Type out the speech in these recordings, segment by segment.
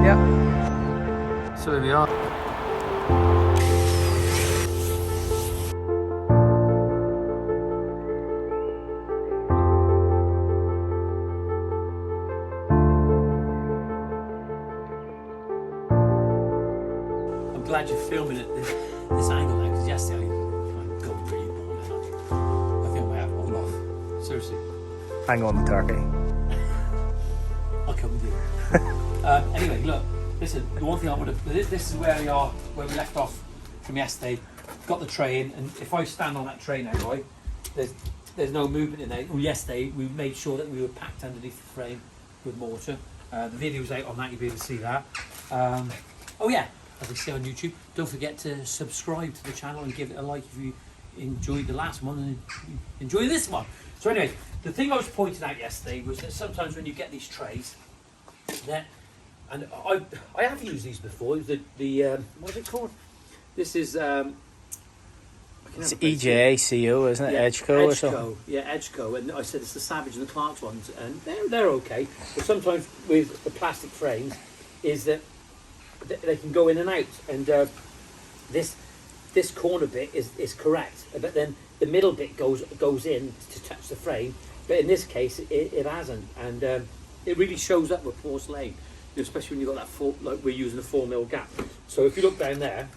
Yeah. So here we are. I'm glad you're filming at this angle now, because yesterday I'm going really bored. I think I might have one off. Seriously. Hang on the turkey. I'll come with you. Anyway, look, listen, the one thing I would have, this is where we are, where we left off from yesterday. Got the tray in, and if I stand on that tray now, right, there's no movement in there. Well, yesterday we made sure that we were packed underneath the frame with mortar. The video's out on that, you'll be able to see that. Oh yeah, as we see on YouTube, don't forget to subscribe to the channel and give it a like if you enjoyed the last one and enjoy this one. So anyway, the thing I was pointing out yesterday was that sometimes when you get these trays, and I have used these before. The what's it called? This is it's EJACO, isn't it? Yeah, Edgeco or something? Yeah, Edgeco. And I said it's the Savage and the Clark's ones, and they're okay. But sometimes with the plastic frames, is that they can go in and out, and this corner bit is correct, but then the middle bit goes in to touch the frame. But in this case, it hasn't, and it really shows up with porcelain, especially when you've got that like we're using a 4mm gap. So if you look down there,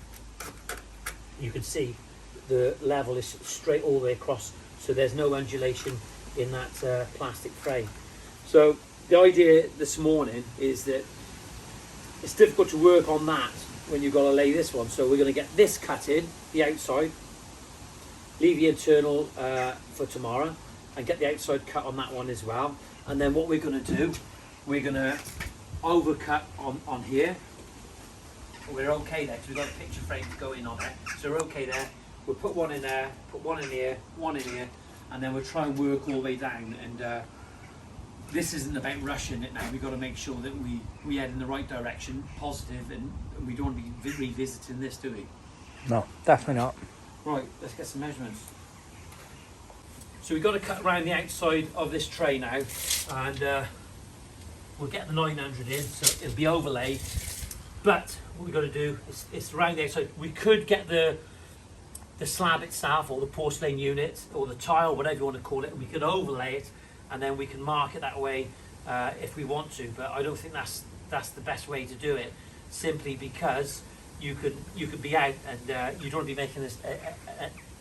you can see the level is straight all the way across, so there's no undulation in that plastic frame. So the idea this morning is that it's difficult to work on that when you've got to lay this one. So we're going to get this cut in, the outside, leave the internal for tomorrow, and get the outside cut on that one as well. And then what we're going to do, we're going to overcut on here. We're okay there because we've got a picture frame to go in on there, so we're okay there. We'll put one in there, put one in here, one in here, and then we'll try and work all the way down. And this isn't about rushing it now. We've got to make sure that we head in the right direction, positive, and we don't want to be revisiting this, do we? No, definitely not. Right, let's get some measurements. So we've got to cut around the outside of this tray now, and we'll get the 900 in, so it'll be overlaid. But what we've got to do is around the outside. We could get the slab itself, or the porcelain unit, or the tile, whatever you want to call it, and we can overlay it, and then we can mark it that way if we want to. But I don't think that's the best way to do it, simply because you could be out, and you don't want to be making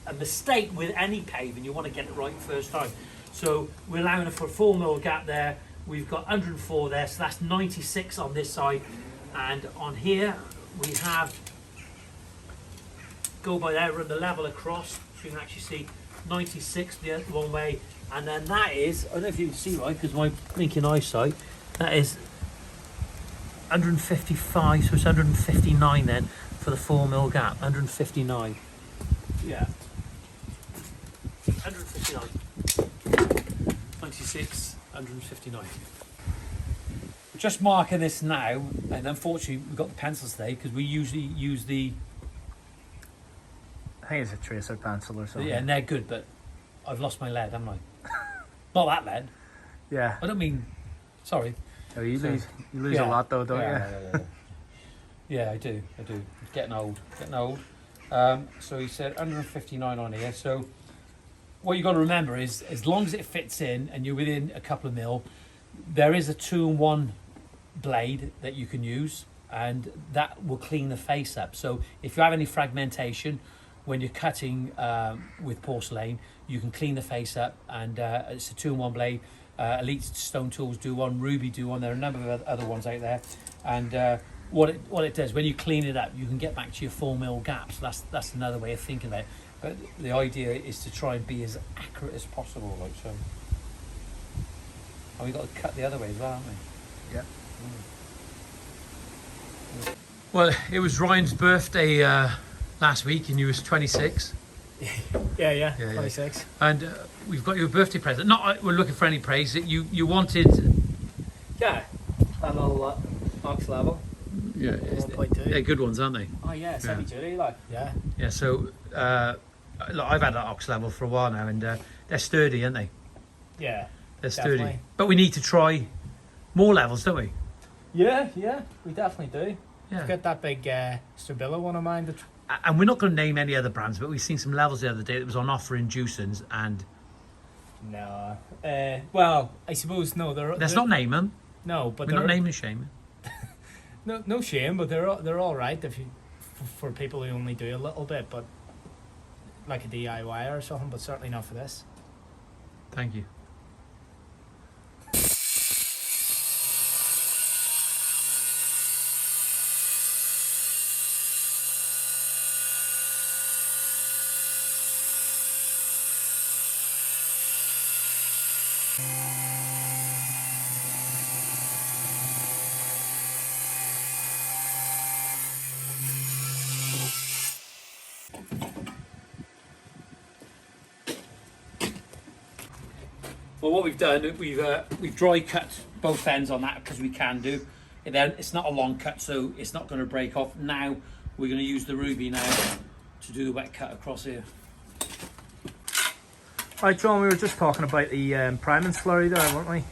a mistake with any paving. You want to get it right first time. So we're allowing for a 4mm gap there. We've got 104 there, so that's 96 on this side, and on here we have, go by there, run the level across, so you can actually see 96 the one way, and then that is, I don't know if you can see right because my blinking eyesight, that is 155, so it's 159 then for the 4mm gap, 159. Yeah. 159. 96, 159. We're just marking this now, and unfortunately we've got the pencils today because we usually use the, I think it's a tracer pencil or something. yeah, and they're good, but I've lost my lead, haven't I? Not that lead. Yeah. I don't mean, sorry. Oh, you lose a lot though, don't you? Yeah, I do. It's getting old. So he said 159 on here. So what you've got to remember is, as long as it fits in and you're within a couple of mil, there is a 2-in-1 blade that you can use, and that will clean the face up. So if you have any fragmentation when you're cutting with porcelain, you can clean the face up, and it's a 2-in-1 blade. Elite Stone Tools do one, Rubi do one, there are a number of other ones out there, and what it does, when you clean it up, you can get back to your 4mm gaps. That's another way of thinking about it, but the idea is to try and be as accurate as possible, like so. And we've got to cut the other way as well, haven't we? Yeah. Well, it was Ryan's birthday last week, and he was 26. Yeah, 26. And we've got your birthday present. Not we're looking for any praise. That you wanted. Yeah, that little ox level. Yeah, 1.2. They're good ones, aren't they? Oh yeah, heavy duty, like. Yeah. Yeah. So look, I've had that ox level for a while now, and they're sturdy, aren't they? Yeah. They're sturdy. Definitely. But we need to try more levels, don't we? Yeah, we definitely do. Yeah. I've got that big Stabilo one of mine. And we're not going to name any other brands, but we've seen some levels the other day that was on offer in Juicens, and No. Well, I suppose no. let's not name them. No, but We're not naming shaming. no shame, but they're all right if you for people who only do a little bit, but like a DIY or something. But certainly not for this. Thank you. Well, what we've done, we've dry cut both ends on that because we can do. And then it's not a long cut, so it's not going to break off. Now we're going to use the Rubi now to do the wet cut across here. Right, John, we were just talking about the priming slurry there, weren't we?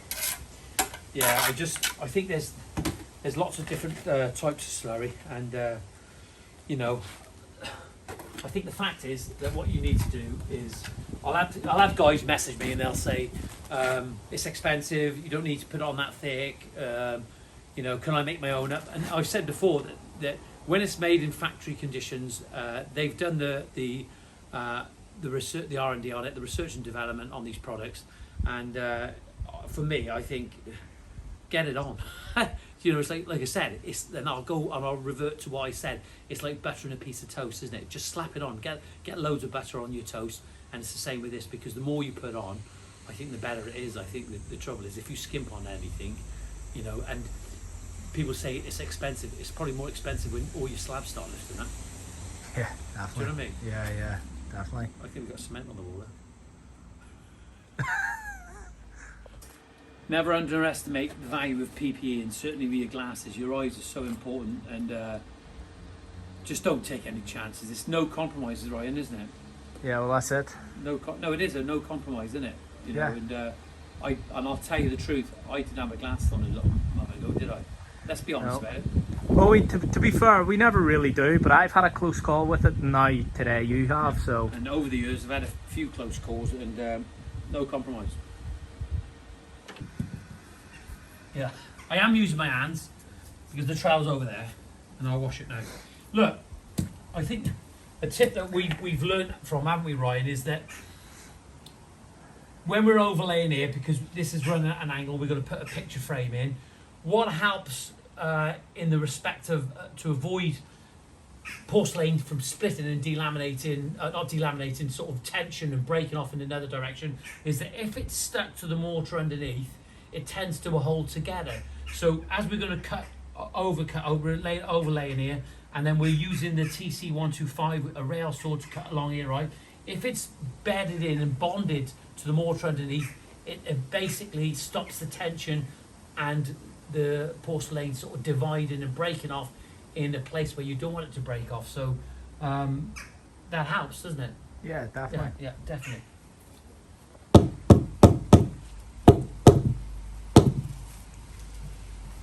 Yeah, I think there's lots of different types of slurry, and you know, I think the fact is that what you need to do is I'll have guys message me and they'll say it's expensive, you don't need to put it on that thick, you know, can I make my own up? And I've said before that when it's made in factory conditions, they've done the research, the R&D on it, the research and development on these products, and for me, I think get it on. You know, it's like I said, then I'll revert to what I said. It's like buttering a piece of toast, isn't it? Just slap it on, get loads of butter on your toast, and it's the same with this, because the more you put on, I think the better it is. I think the trouble is if you skimp on anything, you know, and people say it's expensive, it's probably more expensive when all your slabs start lifting that. Yeah, definitely. Do you know what I mean? Yeah, definitely. I think we've got cement on the wall there. Never underestimate the value of PPE, and certainly with your glasses. Your eyes are so important, and just don't take any chances. It's no compromises, Ryan, isn't it? Yeah, well, that's it. No, it is a no compromise, isn't it? You know, Yeah. and I'll tell you the truth. I didn't have my glasses on a little while ago, did I? Let's be honest about it. Well, to be fair, we never really do, but I've had a close call with it, and now today you have, so. And over the years, I've had a few close calls, and no compromise. Yeah, I am using my hands because the trowel's over there, and I'll wash it now. Look, I think a tip that we've learned from, haven't we, Ryan, is that when we're overlaying here, because this is running at an angle, we're going to put a picture frame in. What helps in the respect of to avoid porcelain from splitting and delaminating, not delaminating, sort of tension and breaking off in another direction, is that if it's stuck to the mortar underneath, it tends to hold together. So as we're going to overlaying here, and then we're using the TC125, a rail saw, to cut along here, right? If it's bedded in and bonded to the mortar underneath, it basically stops the tension and the porcelain sort of dividing and breaking off in a place where you don't want it to break off. So that helps, doesn't it? Yeah, definitely. Yeah, definitely.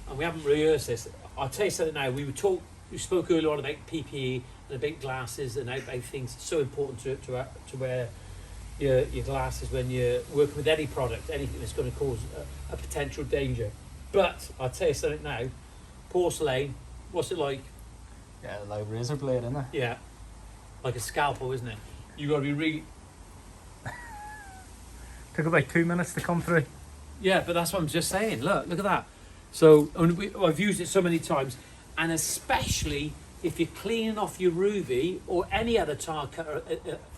And we haven't rehearsed this. I'll tell you something now. We spoke earlier on about PPE and about glasses and about things. It's so important to wear your glasses when you're working with any product, anything that's going to cause a potential danger. But I'll tell you something now. Porcelain, what's it like? Yeah, like razor blade, isn't it? Yeah, like a scalpel, isn't it? You got to be really. Took about 2 minutes to come through. Yeah, but that's what I'm just saying. Look at that. So I've used it so many times, and especially if you're cleaning off your Rubi or any other tile cutter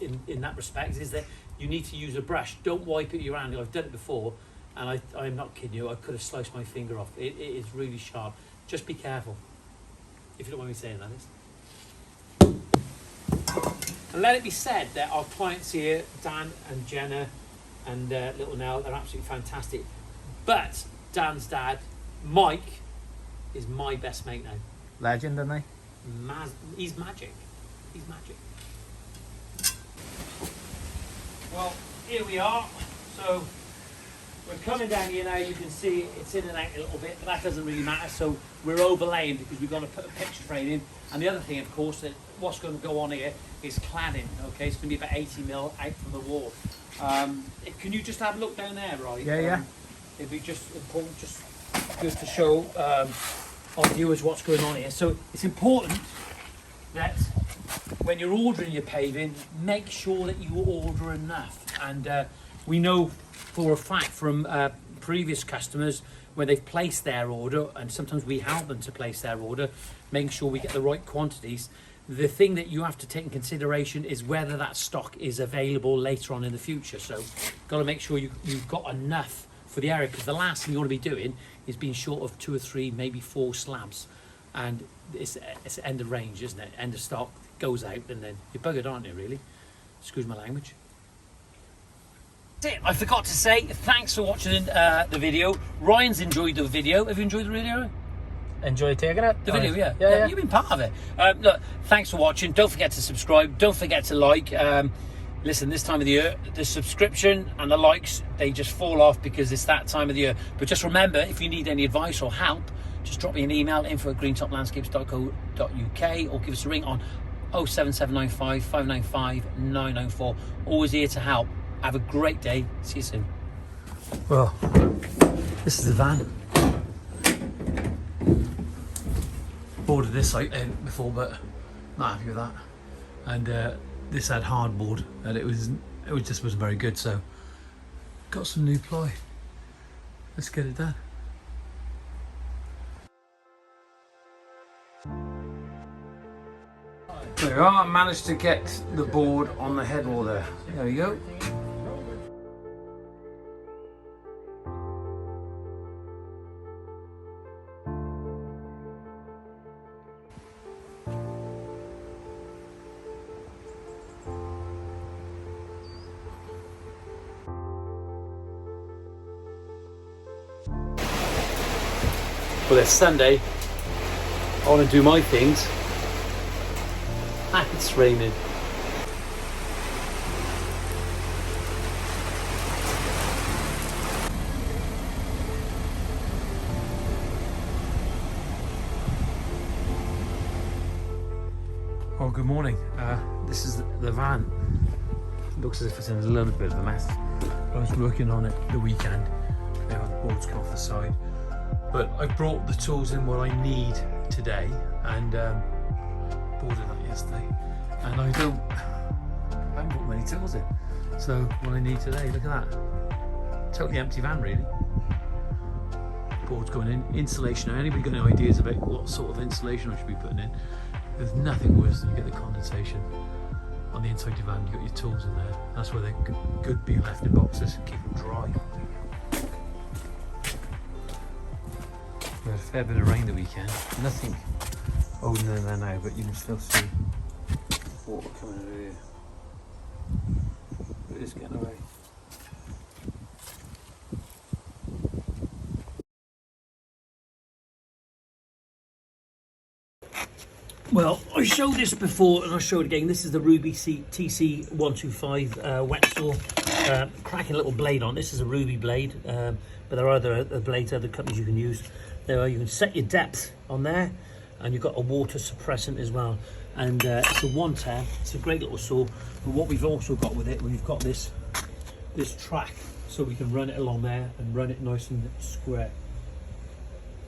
in that respect, is that you need to use a brush. Don't wipe it your hand. I've done it before, and I'm not kidding you. I could have sliced my finger off. It is really sharp. Just be careful. If you don't mind me saying that, and let it be said that our clients here, Dan and Jenna and Little Nell, they're absolutely fantastic. But Dan's dad, Mike, is my best mate now. Legend, isn't he? He's magic. He's magic. Well, here we are. So We're coming down here now, you can see it's in and out a little bit, but that doesn't really matter. So we're overlaying because we've got to put a picture frame in. And the other thing, of course, that what's going to go on here is cladding. Okay, it's going to be about 80 mil out from the wall. Can you just have a look down there, right? Yeah. It'd be just important, just good to show our viewers what's going on here. So it's important that when you're ordering your paving, make sure that you order enough. And we know for a fact from previous customers when they've placed their order, and sometimes we help them to place their order, making sure we get the right quantities. The thing that you have to take in consideration is whether that stock is available later on in the future. So got to make sure you've got enough for the area, because the last thing you want to be doing is being short of 2 or 3, maybe 4 slabs. And it's end of range, isn't it? End of stock, goes out, and then you're buggered, aren't you, really? Excuse my language. That's it. I forgot to say thanks for watching the video. Ryan's enjoyed the video. Have you enjoyed the video? Enjoy taking it? The video, yeah. Yeah. You've been part of it. Look, thanks for watching. Don't forget to subscribe. Don't forget to like. Listen, this time of the year, the subscription and the likes, they just fall off because it's that time of the year. But just remember, if you need any advice or help, just drop me an email, info@greentoplandscapes.co.uk, or give us a ring on 07795 595 994. Always here to help. Have a great day. See you soon. Well, this is the van. Boarded this site in before, but not happy with that. And this had hardboard, and it just wasn't very good. So got some new ply. Let's get it done. There we are. I managed to get the board on the head wall there. There we go. Well, it's Sunday. I want to do my things. It's raining. Oh, good morning. This is the van. It looks as if it's in a little bit of a mess. I was working on it the weekend. Now the board's come off the side. But I brought the tools in what I need today, and boarded that yesterday. And I haven't brought many tools in. So what I need today, look at that. Totally empty van, really. Board's going in. Insulation. Now, anybody got any ideas about what sort of insulation I should be putting in? There's nothing worse than you get the condensation on the inside of your van. You've got your tools in there. That's where they're good being left in boxes and keep them dry. We had a fair bit of rain the weekend. Nothing older than there now, but you can still see water coming over here. It is getting away. Well, I showed this before and I'll show it again. This is the Rubi TC125 wet saw. Cracking little blade on. This is a Rubi blade, but there are other blades, other companies you can use. There are, you can set your depth on there, and you've got a water suppressant as well. And it's a 1 tab. It's a great little saw. But what we've also got with it, we've got this track, so we can run it along there and run it nice and square.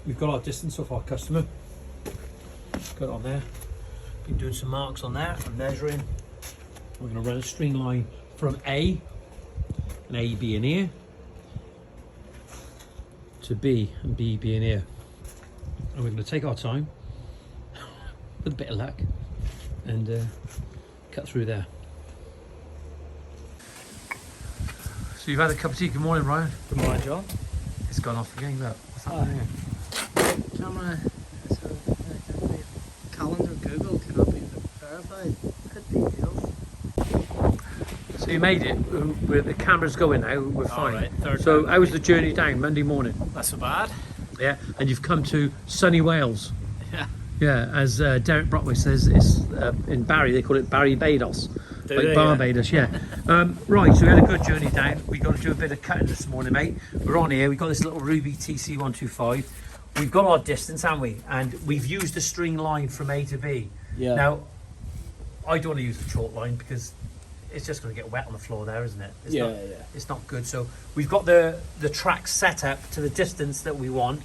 We've got our distance off our customer. Got it on there. Been doing some marks on there and measuring. We're going to run a string line from A, and A being here, to B, and B being here. And we're going to take our time with a bit of luck and cut through there. So you've had a cup of tea. Good morning, Ryan. Good morning, John. It's gone off again, look. What's happening here? Camera, calendar, Google cannot be verified. Good details. So you made it. With the cameras going now, we're fine. All right, third so time. how was the journey down Monday morning? Not so bad. Yeah, and you've come to sunny Wales. Yeah. Yeah, as Derek Brockway says, it's in Barry, they call it Barry Bados. Do like they? Barbados, yeah. Right, so we had a good journey down. We got to do a bit of cutting this morning, mate. We're on here. We've got this little Rubi TC125. We've got our distance, haven't we? And we've used a string line from A to B. Yeah. Now, I don't want to use the chalk line because it's just going to get wet on the floor there, isn't it? It's not, it's not good. So we've got the track set up to the distance that we want,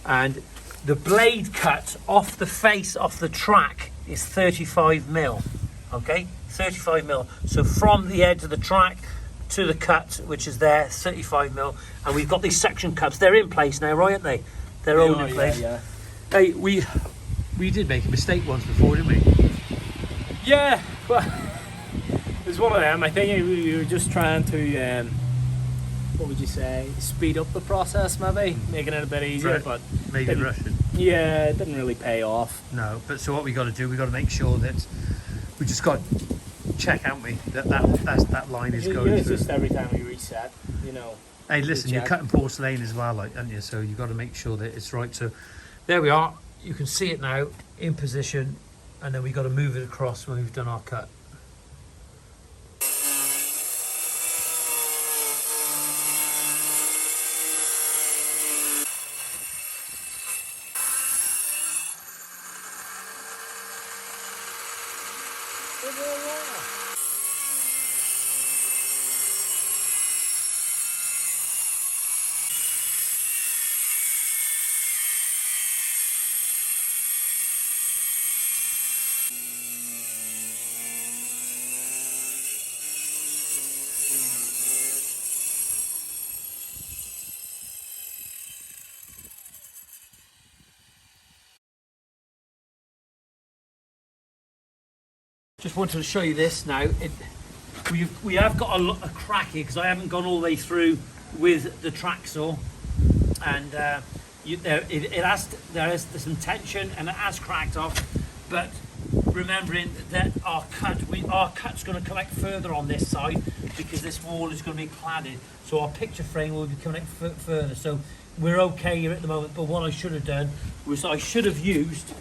and the blade cut off the face off the track is 35 mil. Okay, 35 mil. So from the edge of the track to the cut, which is there, 35 mil, and we've got these section cuts. They're in place now, right? Aren't they? They're all in place. Yeah. Hey, we did make a mistake once before, didn't we? Yeah. Well, it was one of them. I think we were just trying to, what would you say, speed up the process, maybe, making it a bit easier. Right. But Maybe Russian. yeah, it didn't really pay off. No, but so what we got to do? We got to make sure that we just got to check, haven't we? That line is going It's through. just every time we reset, you know. Hey, listen, you're check. cutting porcelain as well, like, aren't you? So you've got to make sure that it's right. So there we are. You can see it now in position, and then we got to move it across when we've done our cut. Just wanted to show you this now. We have got a crack here because I haven't gone all the way through with the track saw, and there is some tension and it has cracked off. But remembering that our cut's going to come out further on this side because this wall is going to be cladded, so our picture frame will be coming out further. So we're okay here at the moment. But what I should have done was I should have used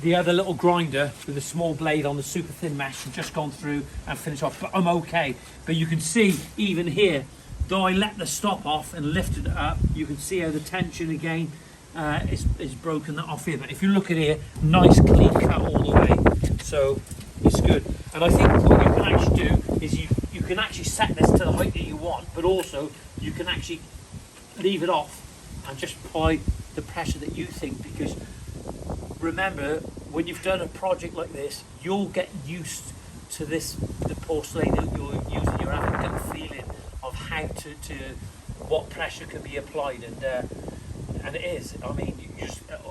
the other little grinder with a small blade on the super thin mesh and just gone through and finished off, but I'm okay. But you can see even here, though I let the stop off and lifted it up, you can see how the tension again is broken that off here. But if you look at here, nice clean cut all the way, so it's good. And I think what you can actually do is you can actually set this to the height that you want, but also you can actually leave it off and just apply the pressure that you think, because remember, when you've done a project like this, you'll get used to the porcelain that you're using. You'll have a good feeling of how to what pressure can be applied, and it is. I mean,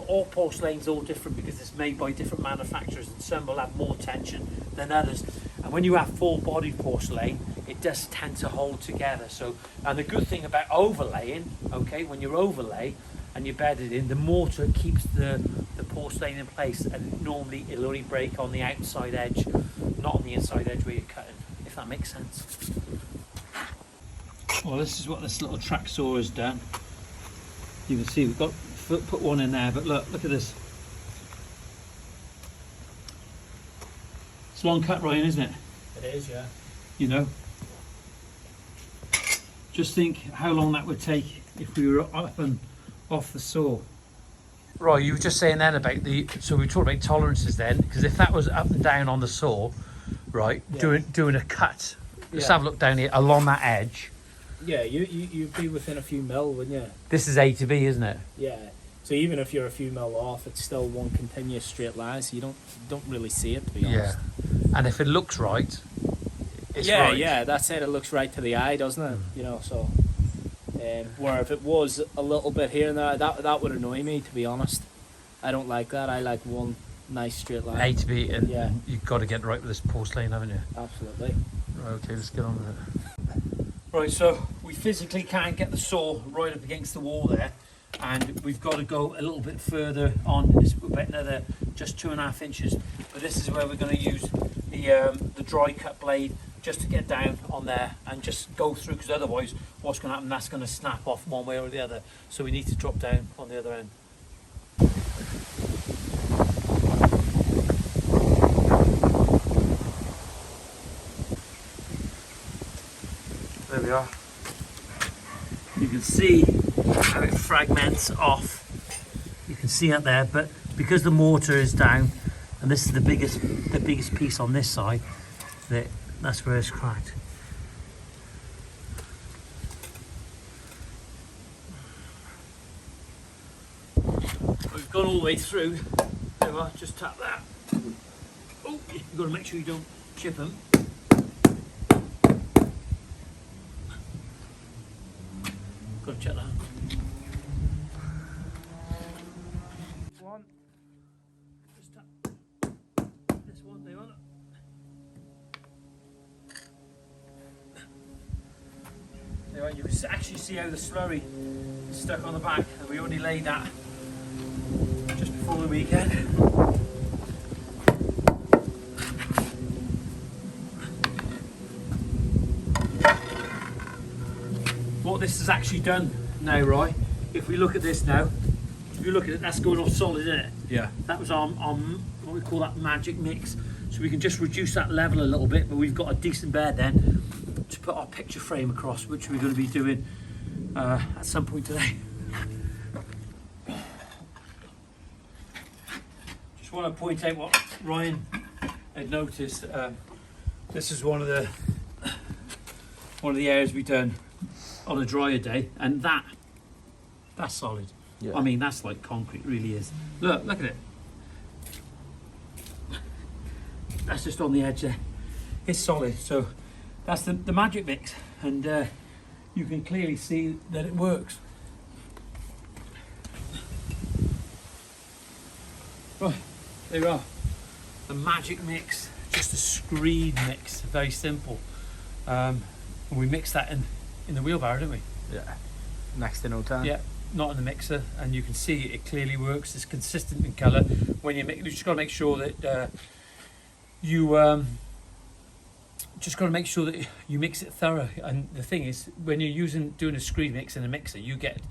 all porcelain's all different because it's made by different manufacturers, and some will have more tension than others. And when you have full-bodied porcelain, it does tend to hold together. So, and the good thing about overlaying, okay, when you overlay and you bed it in, the mortar keeps the porcelain in place, and normally it'll only break on the outside edge, not on the inside edge where you're cutting, if that makes sense. Well, this is what this little track saw has done. You can see we've got put one in there, but look at this. It's long cut, Ryan, isn't it? It is, yeah. You know, just think how long that would take if we were up and off the saw. Right, you were just saying then about so we talked about tolerances then, because if that was up and down on the saw, right, yeah, doing a cut, let's have a look down here along that edge. Yeah, you'd be within a few mil, wouldn't you? This is A to B, isn't it? Yeah. So even if you're a few mil off, it's still one continuous straight line, so you don't really see it, to be honest. And if it looks right, it's yeah, right. yeah, that's it. It looks right to the eye, doesn't it? You know, so where if it was a little bit here and there, that would annoy me, to be honest. I don't like that. I like one nice straight line. A to B, and yeah, you've got to get right with this porcelain, haven't you? Absolutely. Right, okay, let's get on with it. Right, so we physically can't get the saw right up against the wall there, and we've got to go a little bit further on. It's about another just 2.5 inches. But this is where we're going to use the dry cut blade just to get down on there and just go through, because otherwise what's going to happen, that's going to snap off one way or the other. So we need to drop down on the other end. we are. You can see how it fragments off. You can see out there, but because the mortar is down, and this is the biggest piece on this side, that's where it's cracked. We've gone all the way through. There we are, just tap that. Oh, you've got to make sure you don't chip them. Got to check that. One. Just tap this one, there on it. There you are, you can actually see how the slurry is stuck on the back, and we only laid that just before the weekend. What this has actually done now, right? If we look at this now, if you look at it, that's going off solid, isn't it? Yeah. That was our what we call that magic mix. So we can just reduce that level a little bit, but we've got a decent bed then to put our picture frame across, which we're going to be doing at some point today. Just want to point out what Ryan had noticed. This is one of the areas we've done on a drier day, and that's solid. Yeah. I mean, that's like concrete, really is. Look at it. That's just on the edge there. It's solid. So that's the magic mix, and you can clearly see that it works. Right, there you are. The magic mix, just a screed mix, very simple. And we mixed that in the wheelbarrow, didn't we? Yeah. Next to no time. Yeah, not in the mixer, and you can see it clearly works. It's consistent in colour. When you just got to make sure that you mix it thorough. And the thing is, when you're doing a screed mix in a mixer, you get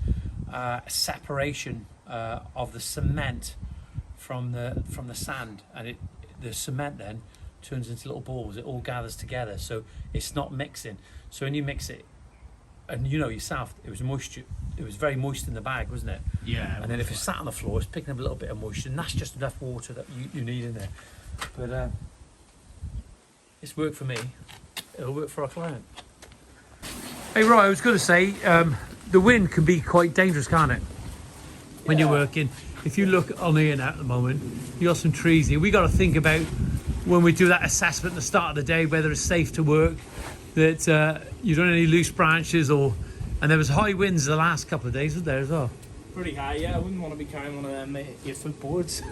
a separation of the cement from the sand, and the cement then turns into little balls. It all gathers together, so it's not mixing. So when you mix it, and you know yourself, it was very moist in the bag, wasn't it? Yeah. And then if it sat on the floor, it's picking up a little bit of moisture, and that's just enough water that you need in there. But it's worked for me. It'll work for our client. Hey, right, I was going to say, the wind can be quite dangerous, can't it? When you're working. If you look on here now at the moment, you got some trees here. We got to think about when we do that assessment at the start of the day, whether it's safe to work, that you don't have any loose branches, and there was high winds the last couple of days, wasn't there as well? Pretty high, yeah. I wouldn't want to be carrying one of them 8-foot boards.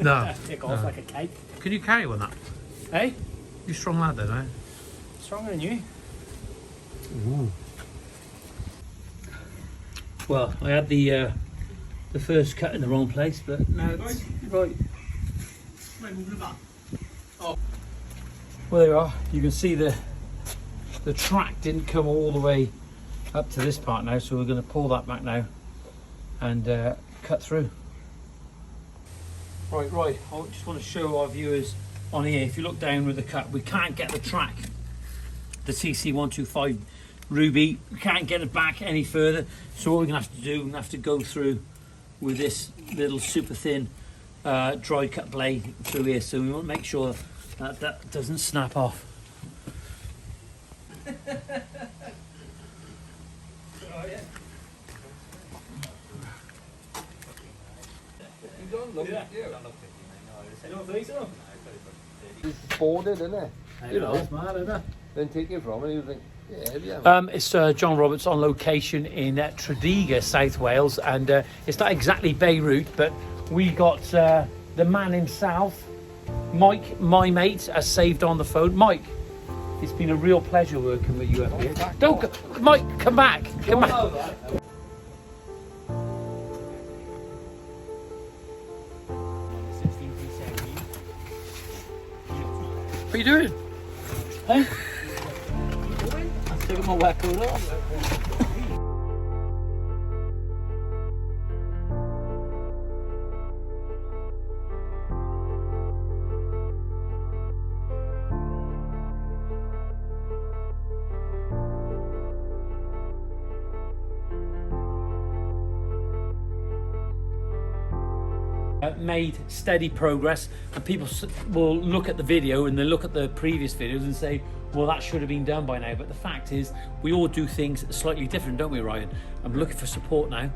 No. Take off like a kite. Can you carry one that? Hey, You're a strong lad then, eh? stronger than you. Ooh. Well, I had the first cut in the wrong place, but now it's right. Oh. Well, there you are. You can see the track didn't come all the way up to this part now, so we're going to pull that back now and cut through. Right. I just want to show our viewers on here. If you look down with the cut, we can't get the track, the TC125 Rubi. We can't get it back any further. So what we're going to have to do, we're going to have to go through with this little super thin dry cut blade through here. So we want to make sure that that doesn't snap off. It's boarded, isn't it? You know. It's mad, isn't it? Then take it from and you think, yeah. It's John Roberts on location in Tredegar, South Wales, and it's not exactly Beirut, but we got the man himself, Mike, my mate, has saved on the phone. Mike, it's been a real pleasure working with you up here. Don't go, Mike, come back. Come back. What are you doing? Hey? I'm taking my wet coat off. made steady progress, and people will look at the video and then look at the previous videos and say, well, that should have been done by now. But the fact is, we all do things slightly different, don't we, Ryan? I'm looking for support now.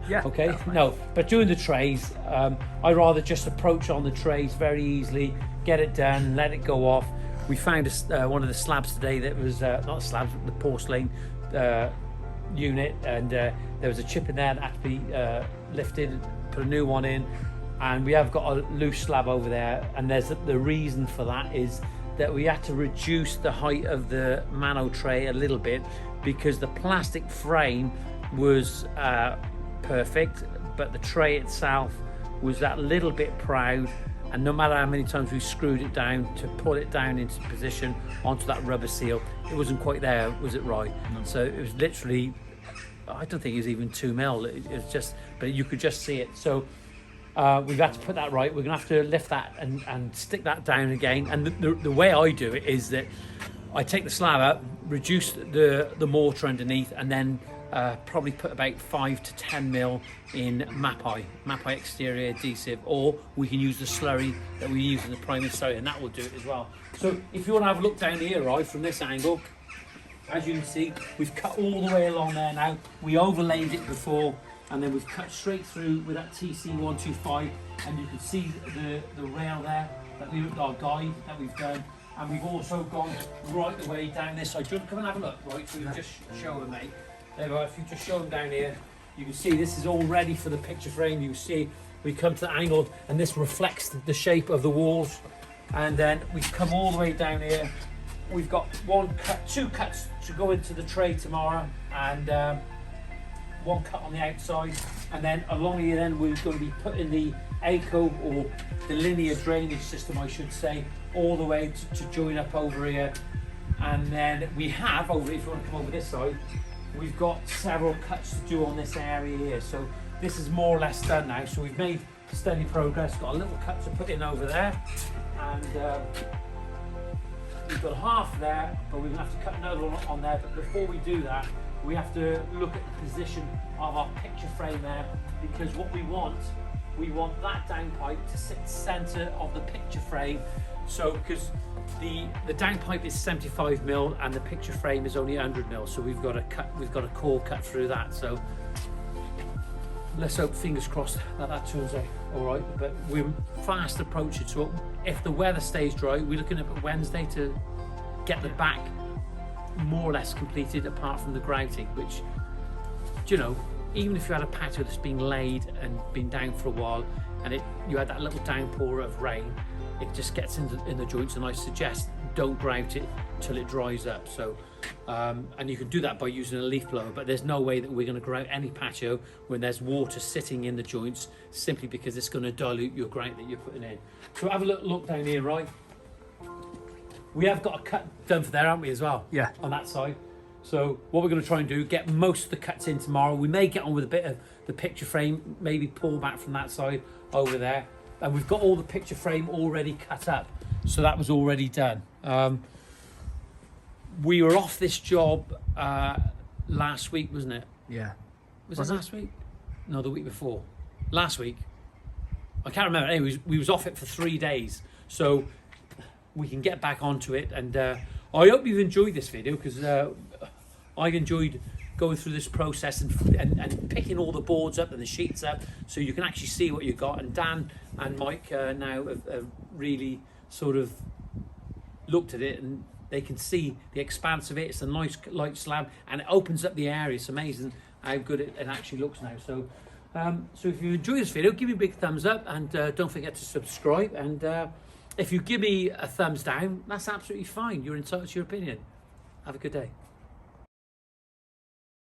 Yeah. Okay. No, but doing the trays, I rather just approach on the trays very easily, get it done, let it go off. We found one of the slabs today that was not slabs, the porcelain unit, and there was a chip in there that had to be lifted, put a new one in, and we have got a loose slab over there. And there's the reason for that is that we had to reduce the height of the mano tray a little bit because the plastic frame was perfect, but the tray itself was that little bit proud, and no matter how many times we screwed it down to put it down into position onto that rubber seal, it wasn't quite there, was it, right? No. So it was literally, I don't think it was even 2 mil, it was just, but you could just see it. So we've had to put that right. We're gonna have to lift that and stick that down again. And the way I do it is that I take the slab up, reduce the mortar underneath, and then probably put about 5 to 10 mil in Mapai exterior adhesive, or we can use the slurry that we use in the primary slurry, and that will do it as well. So if you want to have a look down here, right, from this angle, as you can see, we've cut all the way along there now. We overlaid it before, and then we've cut straight through with that TC125, and you can see the rail there, our guide that we've done. And we've also gone right the way down this side. Do you want to come and have a look, right? So you just show them, mate. There we are. If you just show them down here, you can see this is all ready for the picture frame. You see we come to the angle, and this reflects the shape of the walls. And then we've come all the way down here. We've got two cuts to go into the tray tomorrow, and one cut on the outside. And then along here, then we're going to be putting the ACO, or the linear drainage system, I should say, all the way to join up over here. And then we have over, if you want to come over this side, we've got several cuts to do on this area here. So this is more or less done now. So we've made steady progress. Got a little cut to put in over there, and we've got half there, but we're gonna have to cut another one on there. But before we do that, we have to look at the position of our picture frame there, because what we want that downpipe to sit centre of the picture frame. So because the downpipe is 75 mil and the picture frame is only 100 mil, so we've got a core cut through that. So let's hope, fingers crossed, that turns out all right. But we're fast approaching. So if the weather stays dry, we're looking at Wednesday to get the back more or less completed, apart from the grouting, which, you know, even if you had a patio that's been laid and been down for a while, and you had that little downpour of rain, it just gets in the joints, and I suggest don't grout it till it dries up. So and you can do that by using a leaf blower, but there's no way that we're going to grout any patio when there's water sitting in the joints, simply because it's going to dilute your grout that you're putting in. So have a look down here, right? We have got a cut done for there, haven't we, as well? Yeah. On that side. So what we're going to try and do, get most of the cuts in tomorrow. We may get on with a bit of the picture frame, maybe pull back from that side over there. And we've got all the picture frame already cut up, so that was already done. We were off this job last week, wasn't it? Yeah. Was it last week? No, the week before. Last week. I can't remember. Anyway, we was off it for 3 days, so we can get back onto it. And I hope you've enjoyed this video, because I've enjoyed going through this process and picking all the boards up and the sheets up, so you can actually see what you've got. And Dan and Mike now have really sort of looked at it, and they can see the expanse of it. It's a nice light slab, and it opens up the area. It's amazing how good it actually looks now. So so if you enjoy this video, give me a big thumbs up, and don't forget to subscribe. And if you give me a thumbs down, that's absolutely fine. You're entitled to your opinion. Have a good day.